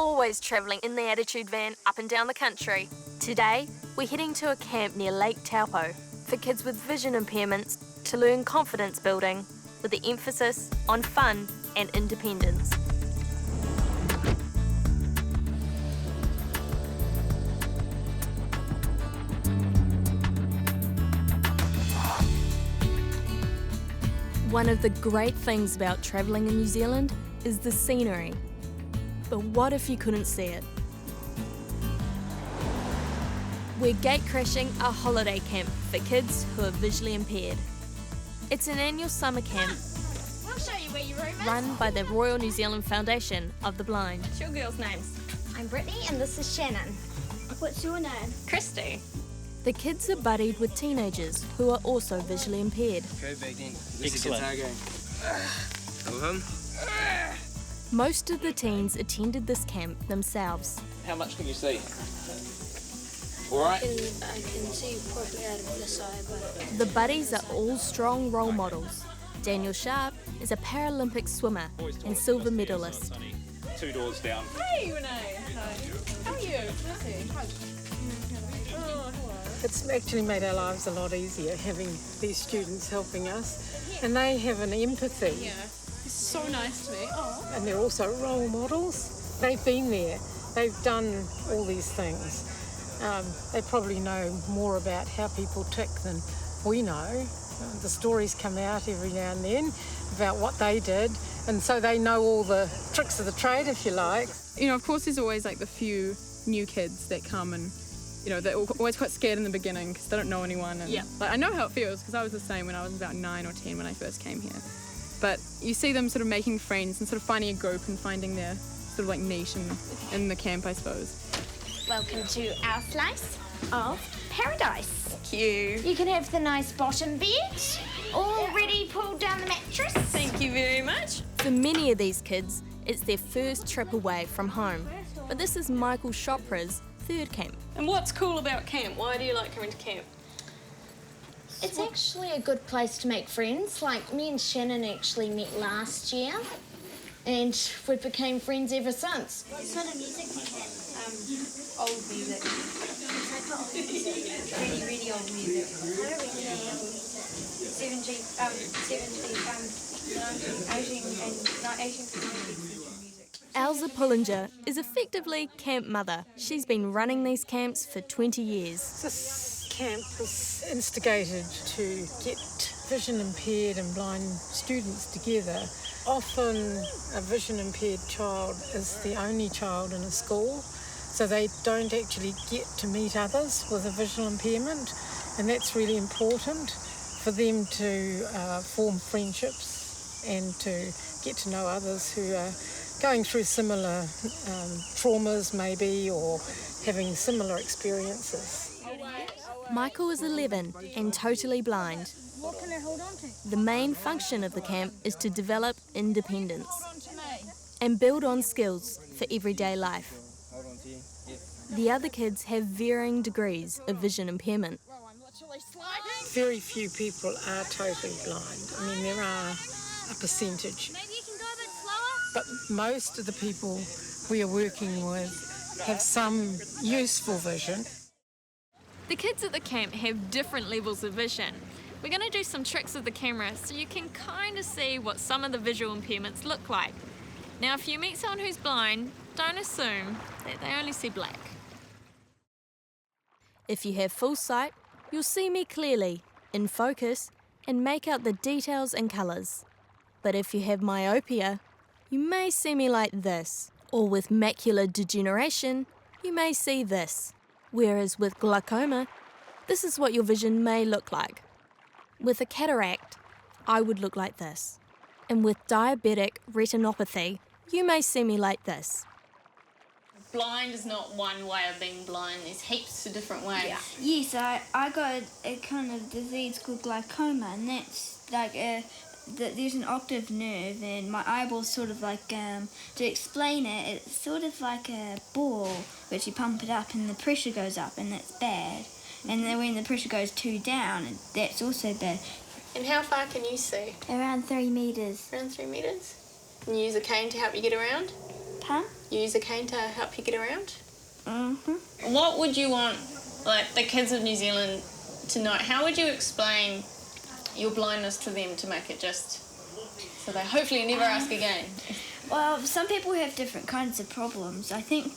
always travelling in the Attitude van up and down the country. Today, we're heading to a camp near Lake Taupo for kids with vision impairments to learn confidence building with the emphasis on fun and independence. One of the great things about travelling in New Zealand is the scenery. But what if you couldn't see it? We're gate-crashing a holiday camp for kids who are visually impaired. It's an annual summer camp I'll show you where your room is. run by the Royal New Zealand Foundation of the Blind. What's your girls' names? I'm Brittany and this is Shannon. What's your name? Christy. The kids are buddied with teenagers who are also visually impaired. Go back then. Excellent. Most of the teens attended this camp themselves. How much can you see? All right. I can see probably out of this eye, but The buddies are all strong role models. Daniel Sharp is a Paralympic swimmer and silver medalist. 2 doors down. Hey, Renee. How are you? It's actually made our lives a lot easier having these students helping us, and they have an empathy. Yeah, it's so nice to me. Oh. And they're also role models. They've been there, they've done all these things. They probably know more about how people tick than we know. The stories come out every now and then about what they did, and so they know all the tricks of the trade, if you like. You know, of course, there's always like the few new kids that come and, you know, they're always quite scared in the beginning because they don't know anyone. And, like, I know how it feels because I was the same when I was about 9 or 10 when I first came here. But you see them sort of making friends and sort of finding a group and finding their sort of like niche in the camp, I suppose. Welcome to our slice of paradise. Cute. You can have the nice bottom bed, already pulled down the mattress. Thank you very much. For many of these kids, it's their first trip away from home. But this is Michael Chopra's third camp. And what's cool about camp? Why do you like coming to camp? It's actually a good place to make friends. Like, me and Shannon actually met last year, and we became friends ever since. what sort of music do you have? Old music. Really, really old music. I don't really know old music. 18 and 19th music. Elsa Pullinger is effectively camp mother. She's been running these camps for 20 years. This camp was instigated to get vision impaired and blind students together. Often a vision impaired child is the only child in a school, so they don't actually get to meet others with a visual impairment, and that's really important for them to form friendships and to get to know others who are going through similar traumas maybe, or having similar experiences. Michael is 11 and totally blind. What can I hold on to? The main function of the camp is to develop independence and build on skills for everyday life. The other kids have varying degrees of vision impairment. Very few people are totally blind. I mean, there are a percentage. Maybe you can go a bit slower? But most of the people we are working with have some useful vision. The kids at the camp have different levels of vision. We're going to do some tricks with the camera so you can kind of see what some of the visual impairments look like. Now, if you meet someone who's blind, don't assume that they only see black. If you have full sight, you'll see me clearly, in focus, and make out the details and colours. But if you have myopia, you may see me like this, or with macular degeneration, you may see this. Whereas with glaucoma, this is what your vision may look like. With a cataract, I would look like this. And with diabetic retinopathy, you may see me like this. Blind is not one way of being blind. There's heaps of different ways. Yes, I got a kind of disease called glaucoma, and that's like there's an optic nerve, and my eyeball's sort of like, to explain it, it's sort of like a ball, which you pump it up and the pressure goes up, and that's bad. And then when the pressure goes too down, that's also bad. And how far can you see? Around 3 metres. Around 3 metres? And you use a cane to help you get around? Huh? use a cane to help you get around? Mm-hmm. What would you want, like, the kids of New Zealand to know? How would you explain your blindness to them to make it just so they hopefully never ask again? Well, some people have different kinds of problems. I think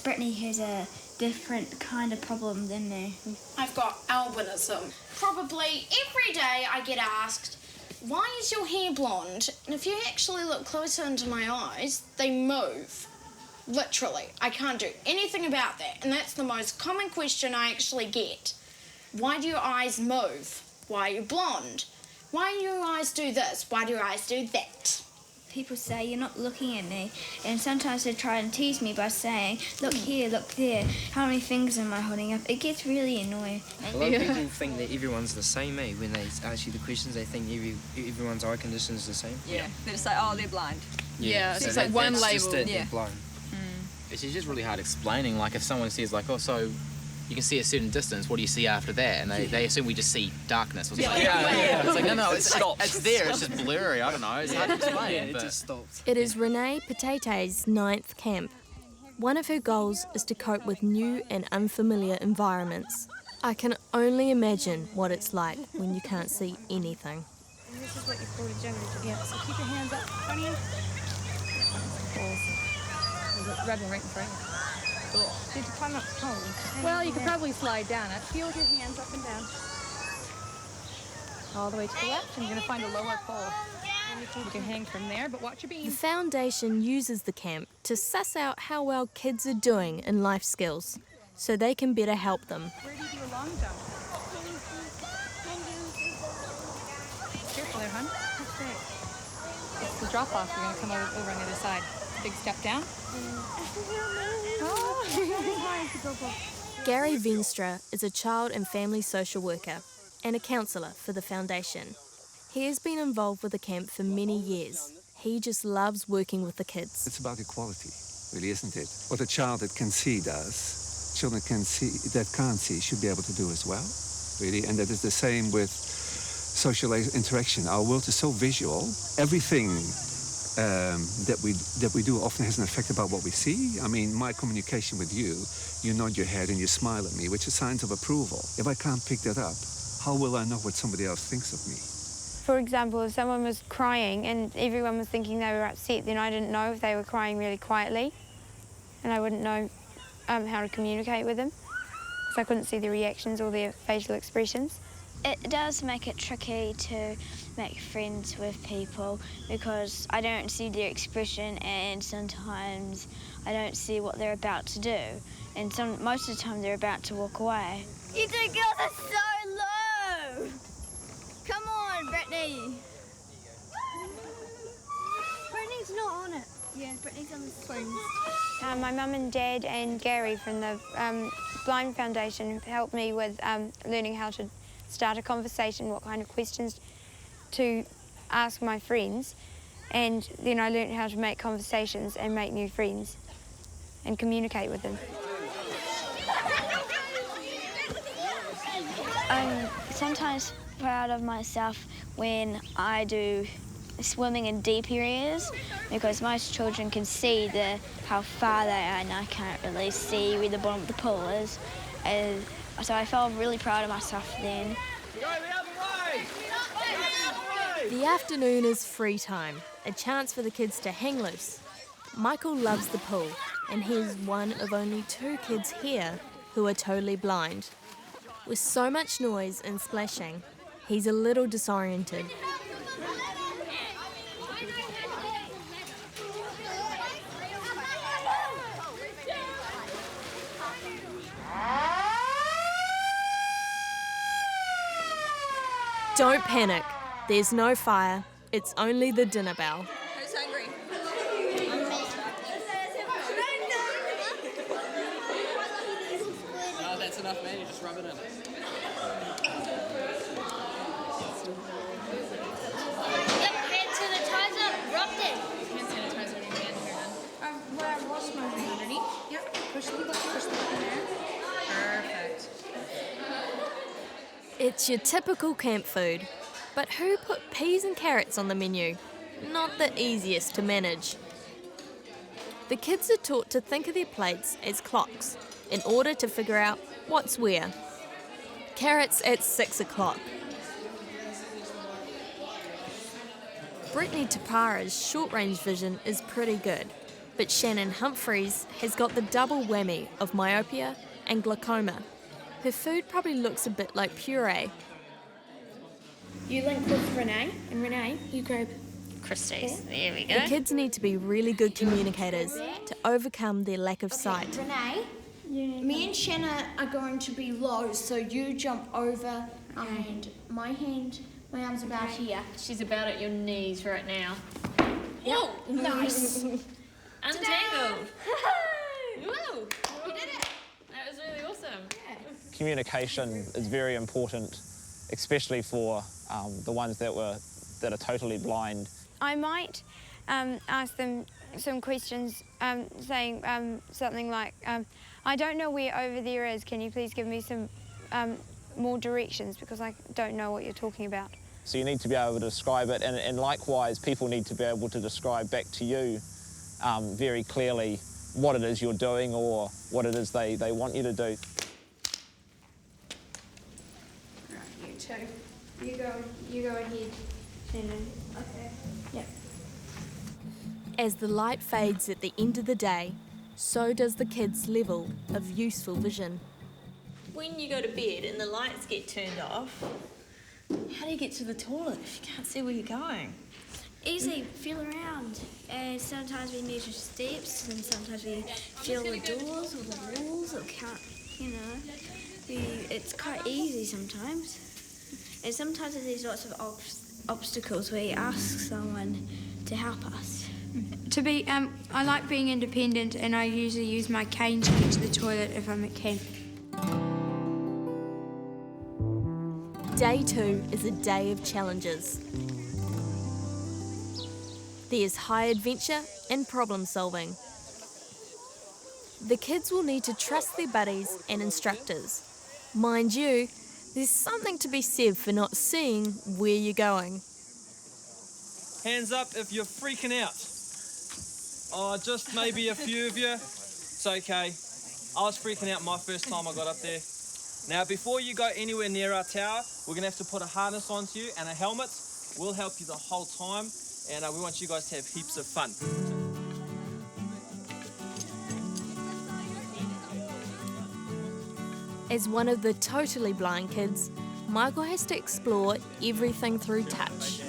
Brittany has a different kind of problem than me. I've got albinism. Probably every day I get asked, why is your hair blonde? And if you actually look closer into my eyes, they move. Literally. I can't do anything about that. And that's the most common question I actually get. Why do your eyes move? Why are you blonde? Why do your eyes do this? Why do your eyes do that? People say, you're not looking at me, and sometimes they try and tease me by saying, look here, look there, how many fingers am I holding up? It gets really annoying. A lot of people think that everyone's the same, eh? When they ask you the questions, they think everyone's eye condition is the same. Yeah, they just say, oh, they're blind. Yeah, so it's like one that's label. Just it, Yeah. they're blind. It's just really hard explaining. Like if someone says like, oh, so you can see a certain distance, what do you see after that? And they assume we just see darkness or something. It's like, no, it's there, it's just blurry, I don't know, it's hard to explain. It just stops. It is Renee Patate's 9th camp. One of her goals is to cope with new and unfamiliar environments. I can only imagine what it's like when you can't see anything. This is what you call a jungle gym. Yeah, so keep your hands up in front of you. Rubbing right in front of Did you climb up the pole? Well, you could probably slide down it. Feel with your hands up and down. All the way to the left, and you're going to find a lower pole. You can hang from there, but watch your The beam. foundation uses the camp to suss out how well kids are doing in life skills, so they can better help them. Where do you do a long jump? Careful there, hon. What's that? It's the drop-off. You're going to come over on the other side. Big step down. Gary Venstra is a child and family social worker and a counsellor for the foundation. He has been involved with the camp for many years. He just loves working with the kids. It's about equality, really, isn't it? What a child that can see does, children that can't see should be able to do as well, really. And that is the same with social interaction. Our world is so visual. Everything that we do often has an effect about what we see. I mean, my communication with you, you nod your head and you smile at me, which are signs of approval. If I can't pick that up, how will I know what somebody else thinks of me? For example, if someone was crying and everyone was thinking they were upset, then I didn't know if they were crying really quietly, and I wouldn't know how to communicate with them, because I couldn't see their reactions or their facial expressions. It does make it tricky to make friends with people because I don't see their expression, and sometimes I don't see what they're about to do, and most of the time they're about to walk away. You two girls are so low! Come on, Brittany! Brittany's not on it. Yeah, Brittany's on the swings. My mum and dad and Gary from the Blind Foundation helped me with learning how to start a conversation, what kind of questions to ask my friends, and then I learned how to make conversations and make new friends and communicate with them. I'm sometimes proud of myself when I do swimming in deep areas because most children can see how far they are and I can't really see where the bottom of the pool is. So I felt really proud of myself then. The afternoon is free time, a chance for the kids to hang loose. Michael loves the pool, and he's one of only 2 kids here who are totally blind. With so much noise and splashing, he's a little disoriented. Don't panic. There's no fire. It's only the dinner bell. Who's hungry? Oh, that's enough, man. You just rub it in. Hand sanitizer, rubbed it. Hand sanitizer in your hand here, then. Where I washed my hand underneath. Yep, push the button there. Perfect. It's your typical camp food. But who put peas and carrots on the menu? Not the easiest to manage. The kids are taught to think of their plates as clocks in order to figure out what's where. Carrots at 6 o'clock. Brittany Tapara's short-range vision is pretty good, but Shannon Humphreys has got the double whammy of myopia and glaucoma. Her food probably looks a bit like puree. You link with Renee, and Renee, you grab Christie's. There we go. The kids need to be really good communicators to overcome their lack of sight. Renee, me and Shanna are going to be low, so you jump over and my arm's about here. She's about at your knees right now. Whoa! Nice. Untangled. Woo! You did it. That was really awesome. Communication is very important, especially for the ones that are totally blind. I might ask them some questions, saying something like, I don't know where over there is, can you please give me some more directions, because I don't know what you're talking about. So you need to be able to describe it, and likewise people need to be able to describe back to you very clearly what it is you're doing or what it is they want you to do. Right, you two. You go ahead, Shannon. Okay. Yep. As the light fades at the end of the day, so does the kids' level of useful vision. When you go to bed and the lights get turned off, how do you get to the toilet if you can't see where you're going? Easy, feel around. And sometimes we measure steps, and sometimes we feel the doors or the walls, or can't, it's quite easy sometimes. And sometimes there's lots of obstacles where you ask someone to help us. I like being independent, and I usually use my cane to get to the toilet if I'm at camp. Day 2 is a day of challenges. There's high adventure and problem solving. The kids will need to trust their buddies and instructors. Mind you, there's something to be said for not seeing where you're going. Hands up if you're freaking out. Oh, just maybe a few of you. It's okay. I was freaking out my first time I got up there. Now, before you go anywhere near our tower, we're going to have to put a harness onto you and a helmet. We'll help you the whole time, and we want you guys to have heaps of fun. As one of the totally blind kids, Michael has to explore everything through touch.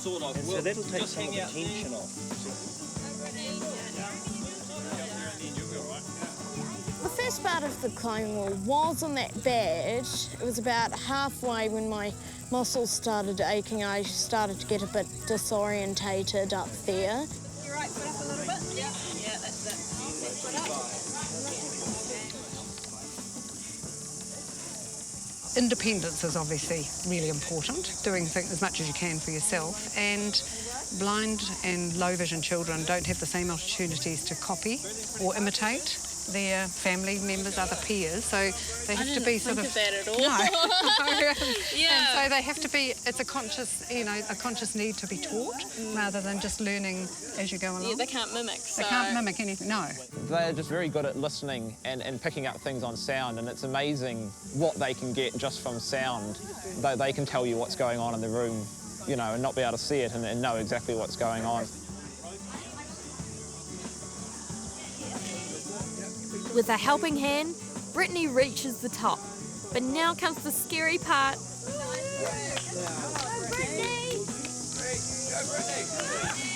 Sort of. So that'll take some of the tension off. The first part of the climbing wall wasn't that bad. It was about halfway when my muscles started aching. I started to get a bit disorientated up there. Your right foot up a little bit. Yeah, that's it. Foot up. Independence is obviously really important, doing things as much as you can for yourself, and blind and low vision children don't have the same opportunities to copy or imitate their family members, other peers, so they have to be sort of. That at all. No. Yeah. And so they have to be. It's a conscious need to be taught rather than just learning as you go along. Yeah, they can't mimic. They can't mimic anything. No. They're just very good at listening and picking up things on sound, and it's amazing what they can get just from sound. They can tell you what's going on in the room, and not be able to see it and know exactly what's going on. With a helping hand, Brittany reaches the top. But now comes the scary part. Go, Brittany! Go, Brittany!